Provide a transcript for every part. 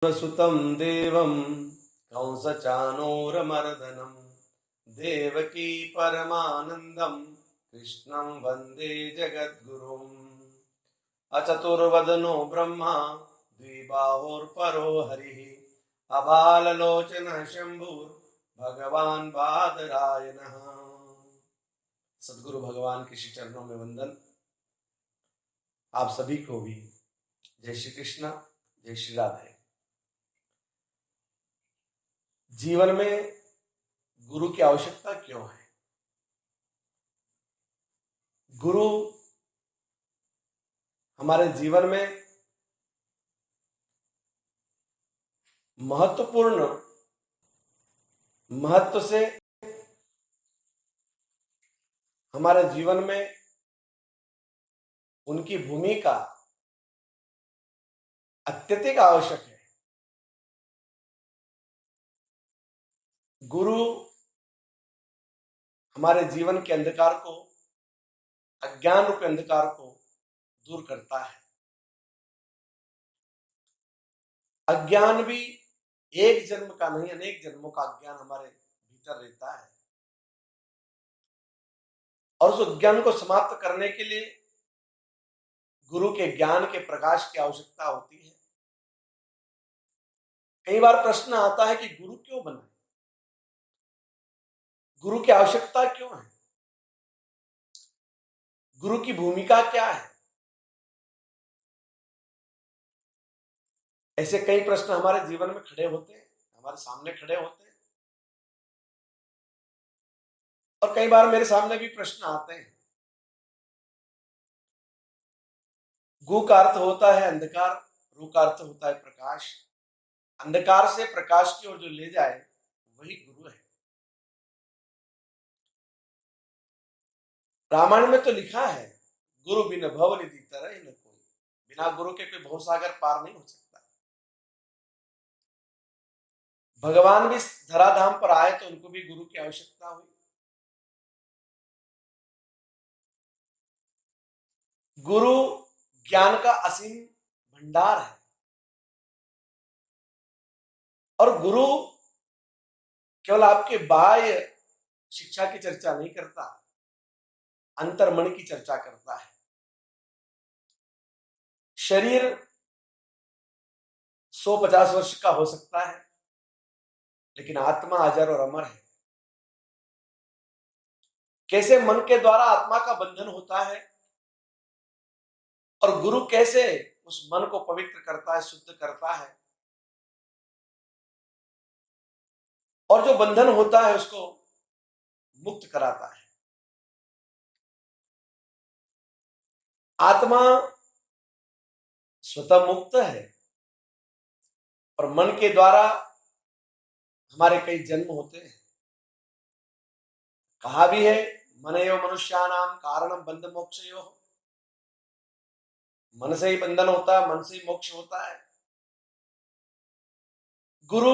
सुतं देवं कंसचाणूरमर्दनं देवकी परमानन्दं कृष्णं वन्दे जगद्गुरुम्। अचतुर्वदनो ब्रह्मा द्विबाहुर्परो हरिः अभाललोचनः शंभुर्भगवान् बादरायणः। सद्गुरु भगवान के श्री चरणों में वंदन। आप सभी को भी जय श्री कृष्ण, जय श्री राधे। जीवन में गुरु की आवश्यकता क्यों है? गुरु हमारे जीवन में महत्वपूर्ण महत्व से हमारे जीवन में उनकी भूमिका अत्यधिक आवश्यक है। गुरु हमारे जीवन के अंधकार को, अज्ञान रूपी अंधकार को दूर करता है। अज्ञान भी एक जन्म का नहीं, अनेक जन्मों का अज्ञान हमारे भीतर रहता है और उस अज्ञान को समाप्त करने के लिए गुरु के ज्ञान के प्रकाश की आवश्यकता होती है। कई बार प्रश्न आता है कि गुरु क्यों बना, गुरु की आवश्यकता क्यों है, गुरु की भूमिका क्या है। ऐसे कई प्रश्न हमारे जीवन में खड़े होते हैं, हमारे सामने खड़े होते हैं और कई बार मेरे सामने भी प्रश्न आते हैं। गु का अर्थ होता है अंधकार, रु का अर्थ होता है प्रकाश। अंधकार से प्रकाश की ओर जो ले जाए वही गुरु है। रामायण में तो लिखा है, गुरु बिन भव निधि तरहि न कोई। बिना गुरु के कोई भवसागर पार नहीं हो सकता। भगवान भी धराधाम पर आए तो उनको भी गुरु की आवश्यकता हुई। गुरु ज्ञान का असीम भंडार है और गुरु केवल आपके बाह्य शिक्षा की चर्चा नहीं करता, अंतर्मन की चर्चा करता है। शरीर 150 वर्ष का हो सकता है लेकिन आत्मा अजर और अमर है। कैसे मन के द्वारा आत्मा का बंधन होता है और गुरु कैसे उस मन को पवित्र करता है, शुद्ध करता है और जो बंधन होता है उसको मुक्त कराता है। आत्मा स्वतः मुक्त है और मन के द्वारा हमारे कई जन्म होते हैं। कहा भी है, मन एव मनुष्यानाम कारणम बंध मोक्षयोः। मन से ही बंधन होता है, मन से ही मोक्ष होता है। गुरु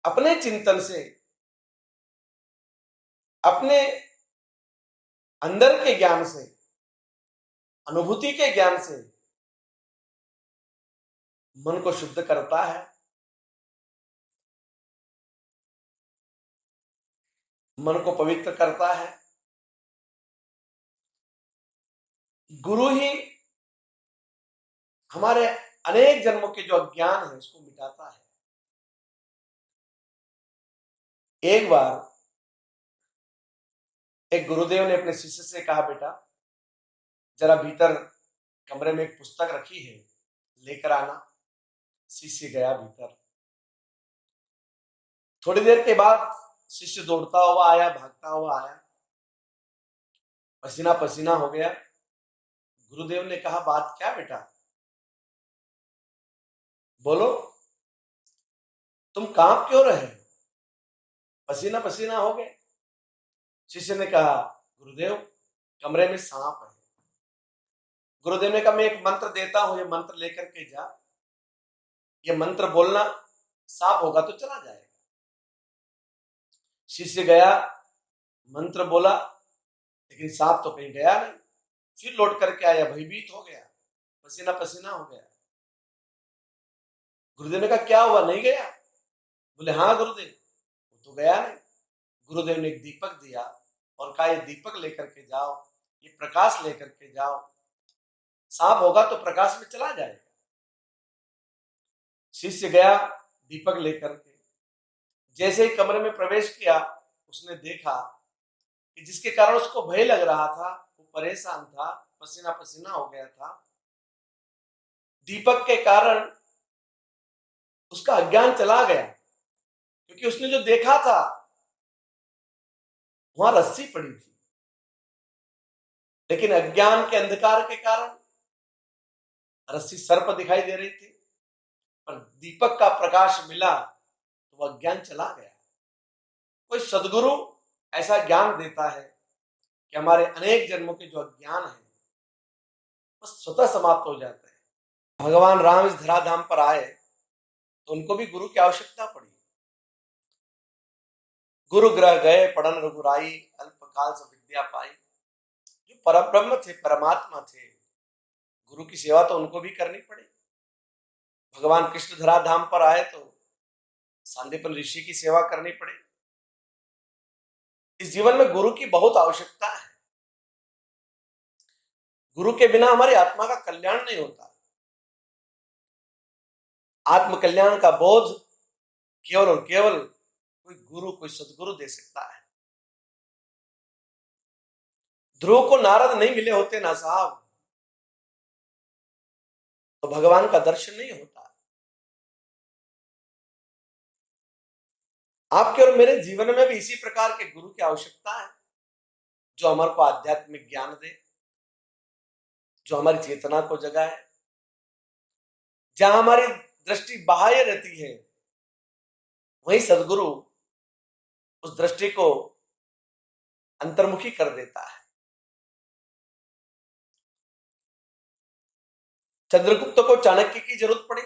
अपने चिंतन से, अपने अंदर के ज्ञान से, अनुभूति के ज्ञान से मन को शुद्ध करता है, मन को पवित्र करता है। गुरु ही हमारे अनेक जन्मों के जो अज्ञान है उसको मिटाता है। एक बार एक गुरुदेव ने अपने शिष्य से कहा, बेटा जरा भीतर कमरे में एक पुस्तक रखी है, लेकर आना। शिष्य गया भीतर। थोड़ी देर के बाद शिष्य दौड़ता हुआ आया, भागता हुआ आया, पसीना पसीना हो गया। गुरुदेव ने कहा, बात क्या बेटा, बोलो, तुम कांप क्यों रहे, पसीना पसीना हो गए। शिष्य ने कहा, गुरुदेव कमरे में सांप है। गुरुदेव ने कहा, मैं एक मंत्र देता हूं, ये मंत्र लेकर के जा, ये मंत्र बोलना, सांप होगा तो चला जाएगा। शिष्य गया, मंत्र बोला, लेकिन सांप तो कहीं गया नहीं। फिर लौट करके आया, भयभीत हो गया, पसीना पसीना हो गया। गुरुदेव ने कहा क्या हुआ, नहीं गया? बोले हाँ गुरुदेव, वो तो गया नहीं। गुरुदेव ने एक दीपक दिया और कहा ये दीपक लेकर के जाओ, ये प्रकाश लेकर के जाओ, सांप होगा तो प्रकाश में चला जाएगा। शिष्य गया दीपक लेकर के, जैसे ही कमरे में प्रवेश किया उसने देखा कि जिसके कारण उसको भय लग रहा था, वो परेशान था, पसीना पसीना हो गया था, दीपक के कारण उसका अज्ञान चला गया, क्योंकि उसने जो देखा था वहां रस्सी पड़ी थी, लेकिन अज्ञान के अंधकार के कारण रस्सी सर्प दिखाई दे रही थी, पर दीपक का प्रकाश मिला तो वह ज्ञान चला गया। कोई सदगुरु ऐसा ज्ञान देता है कि हमारे अनेक जन्मों के जो अज्ञान है वह स्वतः समाप्त हो जाता है। भगवान राम इस धराधाम पर आए तो उनको भी गुरु की आवश्यकता पड़ी। गुरु ग्रह गए पढ़न रघुराई, अल्पकाल से विद्या पाई। जो परब्रह्म थे, परमात्मा थे, गुरु की सेवा तो उनको भी करनी पड़ी। भगवान कृष्ण धराधाम पर आए तो सांदीपन ऋषि की सेवा करनी पड़ी। इस जीवन में गुरु की बहुत आवश्यकता है। गुरु के बिना हमारी आत्मा का कल्याण नहीं होता। आत्म कल्याण का बोध केवल और केवल कोई गुरु, कोई सदगुरु दे सकता है। ध्रुव को नारद नहीं मिले होते ना साहब, तो भगवान का दर्शन नहीं होता। आपके और मेरे जीवन में भी इसी प्रकार के गुरु की आवश्यकता है, जो हमारे को आध्यात्मिक ज्ञान दे, जो हमारी चेतना को जगाए। जहां हमारी दृष्टि बाह्य रहती है वही सदगुरु उस दृष्टि को अंतर्मुखी कर देता है। चंद्रगुप्त को चाणक्य की जरूरत पड़ी,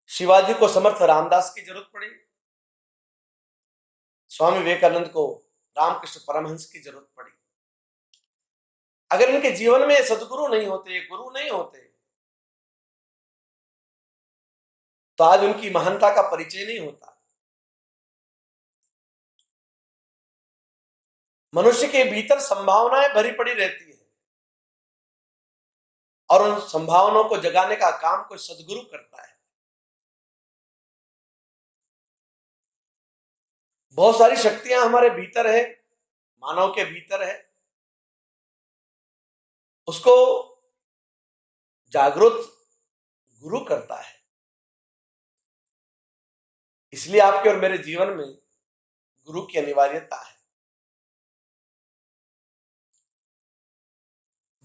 शिवाजी को समर्थ रामदास की जरूरत पड़ी, स्वामी विवेकानंद को रामकृष्ण परमहंस की जरूरत पड़ी। अगर इनके जीवन में सदगुरु नहीं होते, गुरु नहीं होते, तो आज उनकी महानता का परिचय नहीं होता। मनुष्य के भीतर संभावनाएं भरी पड़ी रहती है और उन संभावनाओं को जगाने का काम कोई सदगुरु करता है। बहुत सारी शक्तियां हमारे भीतर है, मानव के भीतर है, उसको जागृत गुरु करता है। इसलिए आपके और मेरे जीवन में गुरु की अनिवार्यता है।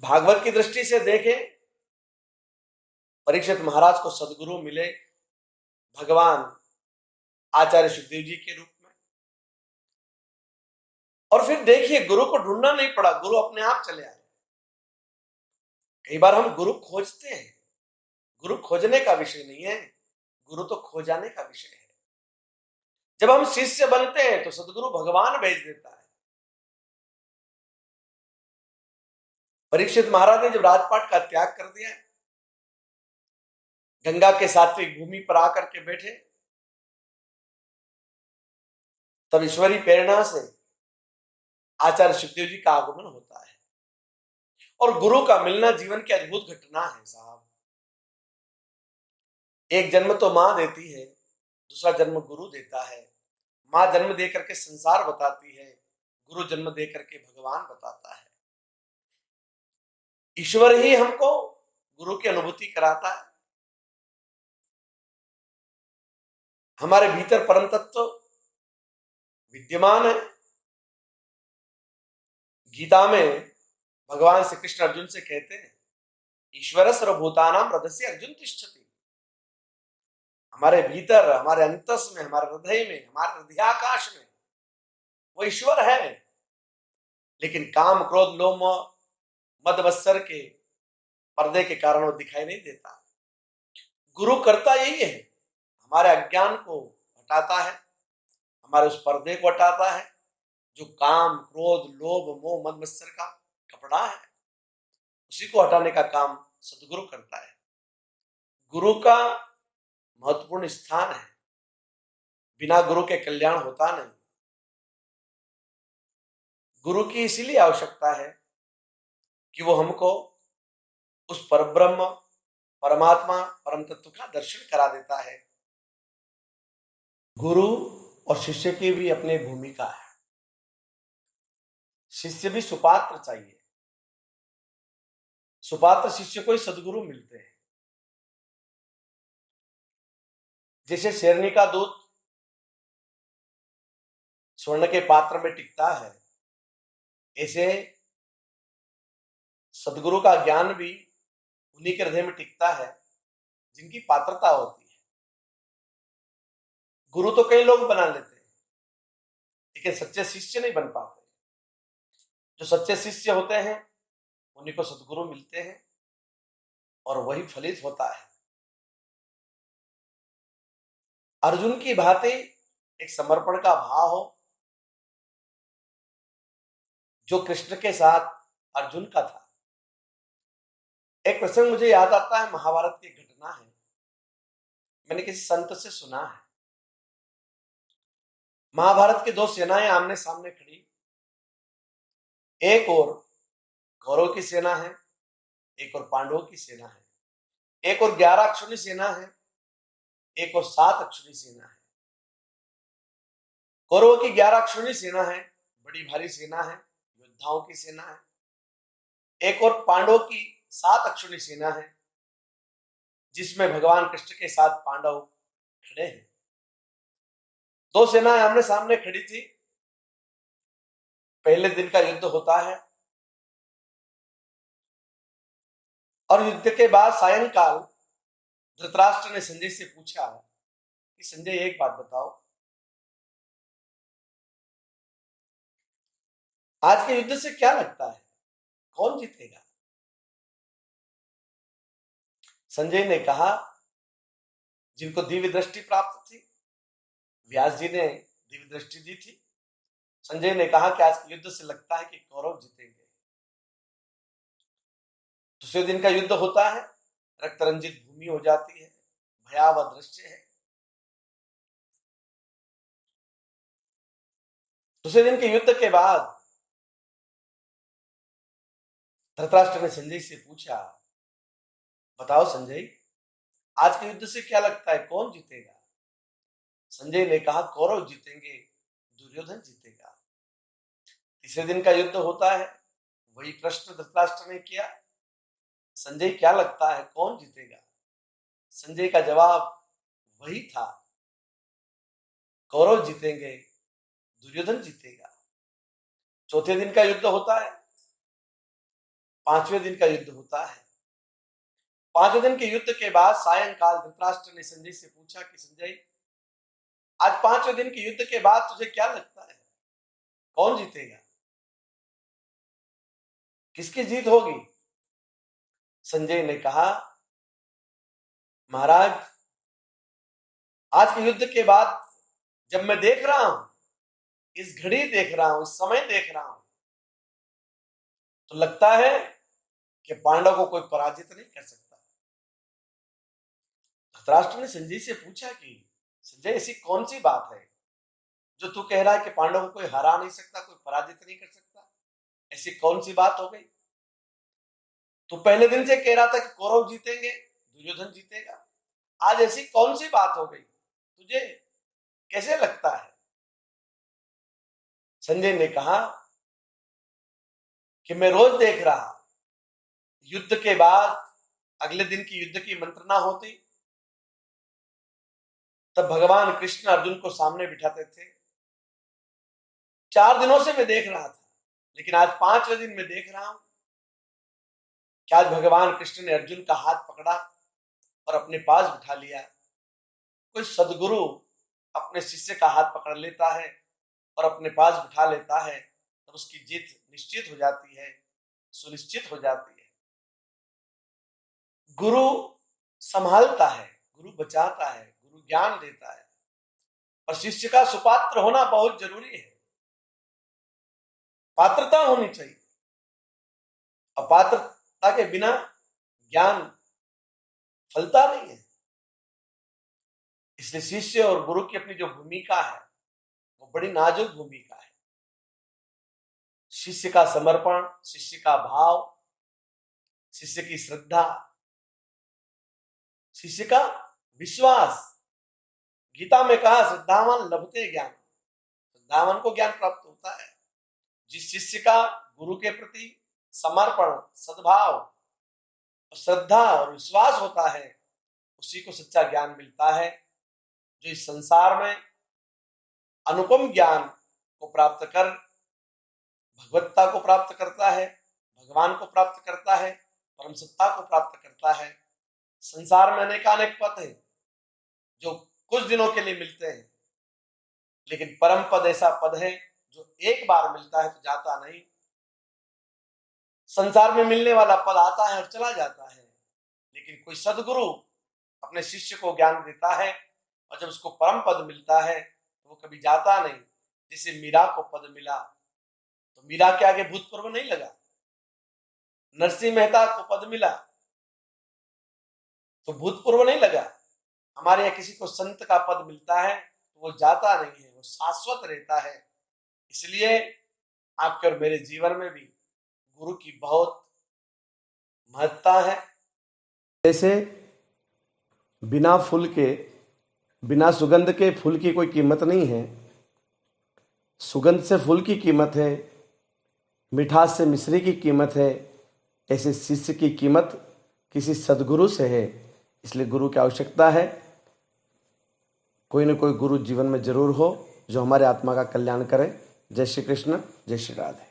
भागवत की दृष्टि से देखें, परीक्षित महाराज को सदगुरु मिले भगवान आचार्य सुखदेव जी के रूप में। और फिर देखिए, गुरु को ढूंढना नहीं पड़ा, गुरु अपने आप चले आए। कई बार हम गुरु खोजते हैं, गुरु खोजने का विषय नहीं है, गुरु तो खो जाने का विषय है। जब हम शिष्य बनते हैं तो सदगुरु भगवान भेज देता है। परीक्षित महाराज ने जब राजपाट का त्याग कर दिया, गंगा के सात्विक भूमि पर आकर के बैठे, तब ईश्वरी प्रेरणा से आचार्य सुखदेव जी का आगमन होता है। और गुरु का मिलना जीवन की अद्भुत घटना है साहब। एक जन्म तो मां देती है, दूसरा जन्म गुरु देता है। मां जन्म दे करके संसार बताती है, गुरु जन्म दे करके भगवान बताता है। ईश्वर ही हमको गुरु की अनुभूति कराता है। हमारे भीतर परम तत्व विद्यमान है। गीता में भगवान श्री कृष्ण अर्जुन से कहते हैं, ईश्वर सर्वभूतानां हृदय अर्जुन तिष्ठति। हमारे भीतर, हमारे अंतस में, हमारे हृदय में, हमारे हृदयाकाश में वो ईश्वर है। लेकिन काम, क्रोध, लोभ, मद मत्सर के पर्दे के कारण वो दिखाई नहीं देता। गुरु करता यही है, हमारे अज्ञान को हटाता है, हमारे उस पर्दे को हटाता है जो काम, क्रोध, लोभ, मोह, मद मत्सर का कपड़ा है। उसी को हटाने का काम सदगुरु करता है। गुरु का महत्वपूर्ण स्थान है, बिना गुरु के कल्याण होता नहीं। गुरु की इसीलिए आवश्यकता है कि वो हमको उस परब्रह्म, परमात्मा, परम तत्व का दर्शन करा देता है। गुरु और शिष्य की भी अपनी भूमिका है। शिष्य भी सुपात्र चाहिए। सुपात्र शिष्य को ही सदगुरु मिलते हैं। जैसे शेरनी का दूध स्वर्ण के पात्र में टिकता है, ऐसे सदगुरु का ज्ञान भी उन्हीं के हृदय में टिकता है जिनकी पात्रता होती है। गुरु तो कई लोग बना लेते हैं, लेकिन सच्चे शिष्य नहीं बन पाते। जो सच्चे शिष्य होते हैं उन्हीं को सदगुरु मिलते हैं और वही फलित होता है। अर्जुन की भांति एक समर्पण का भाव हो जो कृष्ण के साथ अर्जुन का था। एक प्रसंग मुझे याद आता है, महाभारत की घटना है, मैंने किसी संत से सुना है। महाभारत की दो सेनाएं आमने सामने खड़ी, एक और कौरव की सेना है, एक और पांडवों की सेना है। एक और 11 अक्षौणी सेना है, एक और 7 अक्षौणी सेना है। कौरवों की 11 अक्षौणी सेना है, बड़ी भारी सेना है, योद्धाओं की सेना है। एक और पांडवों की 7 अक्षौणी सेना है, जिसमें भगवान कृष्ण के साथ पांडव खड़े हैं। दो सेनाएं आमने सामने खड़ी थी। पहले दिन का युद्ध होता है और युद्ध के बाद सायंकाल धृतराष्ट्र ने संजय से पूछा कि संजय, एक बात बताओ, आज के युद्ध से क्या लगता है, कौन जीतेगा? संजय ने कहा, जिनको दिव्य दृष्टि प्राप्त थी, व्यास जी ने दिव्य दृष्टि दी थी। संजय ने कहा कि आज के युद्ध से लगता है कि कौरव जीतेंगे। दूसरे दिन का युद्ध होता है, रक्त रंजित भूमि हो जाती है, भयावह दृश्य है। दूसरे दिन के युद्ध के बाद धृतराष्ट्र ने संजय से पूछा, बताओ संजय, आज के युद्ध से क्या लगता है, कौन जीतेगा? संजय ने कहा, कौरव जीतेंगे, दुर्योधन जीतेगा। तीसरे दिन का युद्ध होता है, वही प्रश्न धृतराष्ट्र ने किया, संजय क्या लगता है, कौन जीतेगा? संजय का जवाब वही था, कौरव जीतेंगे, दुर्योधन जीतेगा। चौथे दिन का युद्ध होता है, पांचवें दिन का युद्ध होता है। पांचवें दिन के युद्ध के बाद सायंकाल धृतराष्ट्र ने संजय से पूछा कि संजय, आज पांचवें दिन के युद्ध के बाद तुझे क्या लगता है, कौन जीतेगा, किसकी जीत होगी? संजय ने कहा, महाराज, आज के युद्ध के बाद जब मैं देख रहा हूं, इस घड़ी देख रहा हूं, इस समय देख रहा हूं, तो लगता है कि पांडव को कोई पराजित नहीं कर सकता। धृतराष्ट्र ने संजय से पूछा कि संजय, ऐसी कौन सी बात है जो तू कह रहा है कि पांडव को कोई हरा नहीं सकता, कोई पराजित नहीं कर सकता? ऐसी कौन सी बात हो गई? तू पहले दिन से कह रहा था कि कौरव जीतेंगे, दुर्योधन जीतेगा, आज ऐसी कौन सी बात हो गई, तुझे कैसे लगता है? संजय ने कहा कि मैं रोज देख रहा, युद्ध के बाद अगले दिन की युद्ध की मंत्रणा होती, तब भगवान कृष्ण अर्जुन को सामने बिठाते थे। 4 दिनों से मैं देख रहा था, लेकिन आज 5वें दिन में देख रहा हूं कि आज भगवान कृष्ण ने अर्जुन का हाथ पकड़ा और अपने पास बिठा लिया। कोई सदगुरु अपने शिष्य का हाथ पकड़ लेता है और अपने पास बिठा लेता है, तब उसकी जीत निश्चित हो जाती है, सुनिश्चित हो जाती है। गुरु संभालता है, गुरु बचाता है, गुरु ज्ञान देता है, और शिष्य का सुपात्र होना बहुत जरूरी है। पात्रता होनी चाहिए। अपात्रता के बिना ज्ञान फलता नहीं है। इसलिए शिष्य और गुरु की अपनी जो भूमिका है वो बड़ी नाजुक भूमिका है। शिष्य का समर्पण, शिष्य का भाव, शिष्य की श्रद्धा, शिष्य का विश्वास। गीता में कहा श्रद्धावान लभते ज्ञान, श्रद्धावान को ज्ञान प्राप्त होता है। जिस शिष्य का गुरु के प्रति समर्पण, सद्भाव, श्रद्धा और विश्वास होता है, उसी को सच्चा ज्ञान मिलता है, जो इस संसार में अनुपम ज्ञान को प्राप्त कर भगवत्ता को प्राप्त करता है, भगवान को प्राप्त करता है, परम सत्ता को प्राप्त करता है। संसार में अनेकानेक पद है जो कुछ दिनों के लिए मिलते हैं, लेकिन परम पद ऐसा पद है जो एक बार मिलता है तो जाता नहीं। संसार में मिलने वाला पद आता है और चला जाता है, लेकिन कोई सदगुरु अपने शिष्य को ज्ञान देता है और जब उसको परम पद मिलता है तो वो कभी जाता नहीं। जैसे मीरा को पद मिला तो मीरा के आगे भूतपूर्व नहीं लगा। नरसिंह मेहता को पद मिला तो भूतपूर्व नहीं लगा। हमारे यहाँ किसी को संत का पद मिलता है तो वो जाता नहीं है, वो शाश्वत रहता है। इसलिए आपके और मेरे जीवन में भी गुरु की बहुत महत्ता है। जैसे बिना फूल के, बिना सुगंध के फूल की कोई कीमत नहीं है, सुगंध से फूल की कीमत है, मिठास से मिश्री की कीमत है। ऐसे शिष्य की कीमत किसी सदगुरु से है। इसलिए गुरु की आवश्यकता है। कोई न कोई गुरु जीवन में जरूर हो जो हमारे आत्मा का कल्याण करे। जय श्री कृष्ण, जय श्री राधे।